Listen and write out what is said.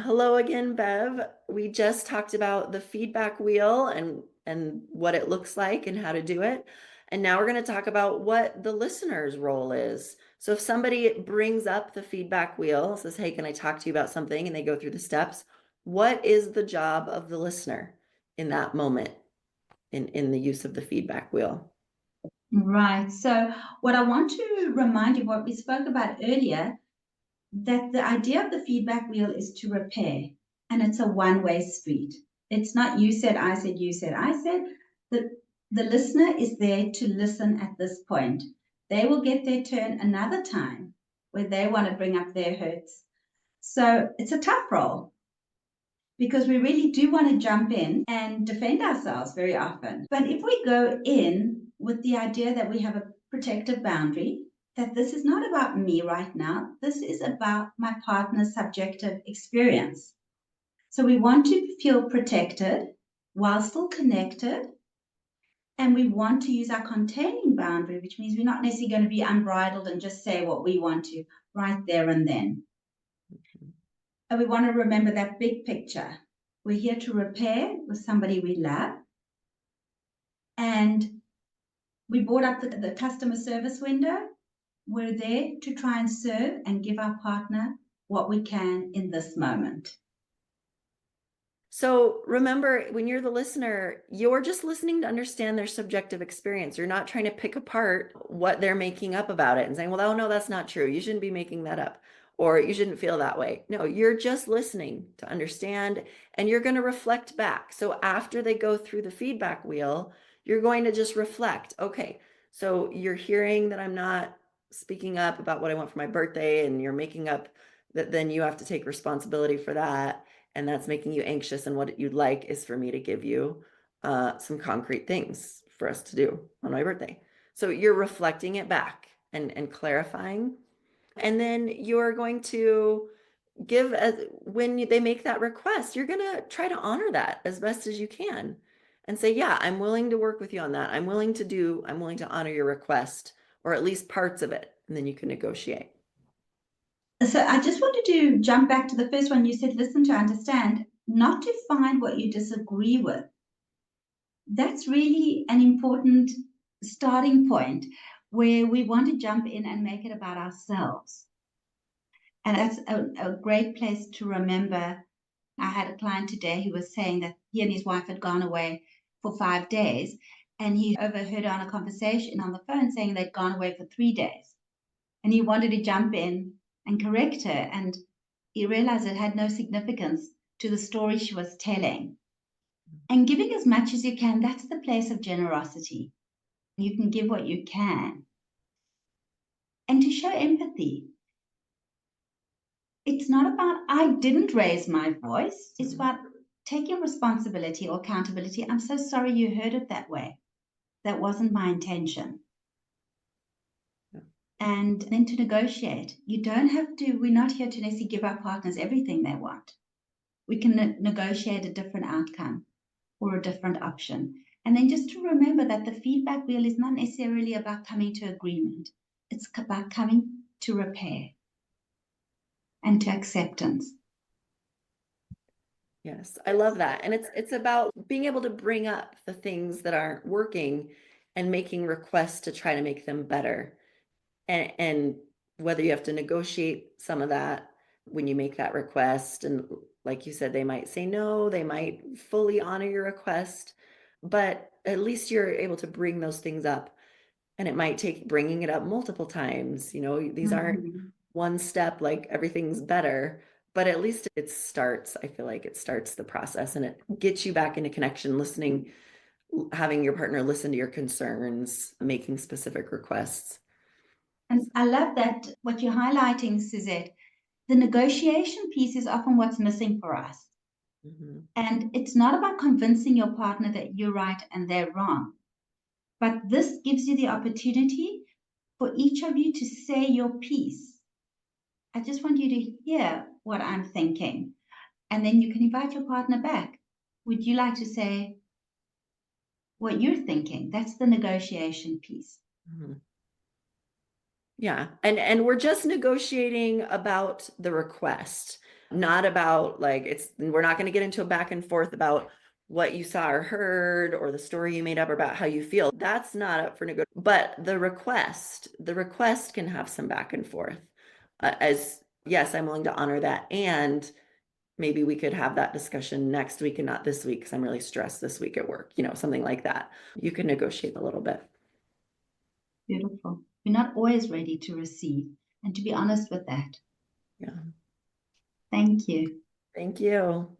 Hello again, Bev. We just talked about the feedback wheel and what it looks like and how to do it. And now we're going to talk about what the listener's role is. So if somebody brings up the feedback wheel, says, "Hey, can I talk to you about something?" and they go through the steps, what is the job of the listener in that moment in the use of the feedback wheel? Right. So, what I want to remind you what we spoke about earlier, that the idea of the feedback wheel is to repair, and it's a one-way street. It's not you said, I said, you said, I said. The, the listener is there to listen at this point. They will get their turn another time where they want to bring up their hurts. So, it's a tough role because we really do want to jump in and defend ourselves very often. But if we go in with the idea that we have a protective boundary, that this is not about me right now, this is about my partner's subjective experience. So we want to feel protected while still connected. And we want to use our containing boundary, which means we're not necessarily going to be unbridled and just say what we want to right there and then. And we want to remember that big picture. We're here to repair with somebody we love. And we brought up the customer service window. We're there to try and serve and give our partner what we can in this moment. So remember, when you're the listener, you're just listening to understand their subjective experience. You're not trying to pick apart what they're making up about it and saying, well, oh, no, that's not true. You shouldn't be making that up, or you shouldn't feel that way. No, you're just listening to understand, and you're going to reflect back. So after they go through the feedback wheel, you're going to just reflect. Okay, so you're hearing that I'm not speaking up about what I want for my birthday, and you're making up that then you have to take responsibility for that, and that's making you anxious. And what you'd like is for me to give you some concrete things for us to do on my birthday. So you're reflecting it back and clarifying. And then you're going to give, when they make that request, you're going to try to honor that as best as you can and say, yeah, I'm willing to work with you on that. I'm willing to honor your request, or at least parts of it. And then you can negotiate. So I just wanted to jump back to the first one. You said, listen to understand, not to find what you disagree with. That's really an important starting point where we want to jump in and make it about ourselves. And that's a great place to remember. I had a client today who was saying that he and his wife had gone away for 5 days, and he overheard on a conversation on the phone saying they'd gone away for 3 days. And he wanted to jump in and correct her. And he realized it had no significance to the story she was telling. And giving as much as you can, that's the place of generosity. You can give what you can. And to show empathy, it's not about I didn't raise my voice. It's about taking responsibility or accountability. I'm so sorry you heard it that way. That wasn't my intention. And then to negotiate. You don't have to, we're not here to necessarily give our partners everything they want. We can negotiate a different outcome or a different option. And then just to remember that the feedback wheel is not necessarily about coming to agreement. It's about coming to repair and to acceptance. Yes, I love that. And it's about being able to bring up the things that aren't working and making requests to try to make them better. And whether you have to negotiate some of that when you make that request, and like you said, they might say no, they might fully honor your request, but at least you're able to bring those things up. And it might take bringing it up multiple times. These aren't Mm-hmm. one step, like everything's better, but at least it starts. I feel like it starts the process, and it gets you back into connection, listening, having your partner listen to your concerns, making specific requests. And I love that what you're highlighting, Suzette. The negotiation piece is often what's missing for us. Mhm. And it's not about convincing your partner that you're right and they're wrong, but this gives you the opportunity for each of you to say your piece. I just want you to hear what I'm thinking. And then you can invite your partner back. Would you like to say what you're thinking? That's the negotiation piece. Mhm. Yeah, and we're just negotiating about the request. Not about like, we're not going to get into a back and forth about what you saw or heard or the story you made up or about how you feel. That's not up for negotiation. But the request can have some back and forth. As yes, I'm willing to honor that. And maybe we could have that discussion next week and not this week because I'm really stressed this week at work, something like that. You can negotiate a little bit. Beautiful. We're not always ready to receive, and to be honest with that. Yeah. Thank you. Thank you.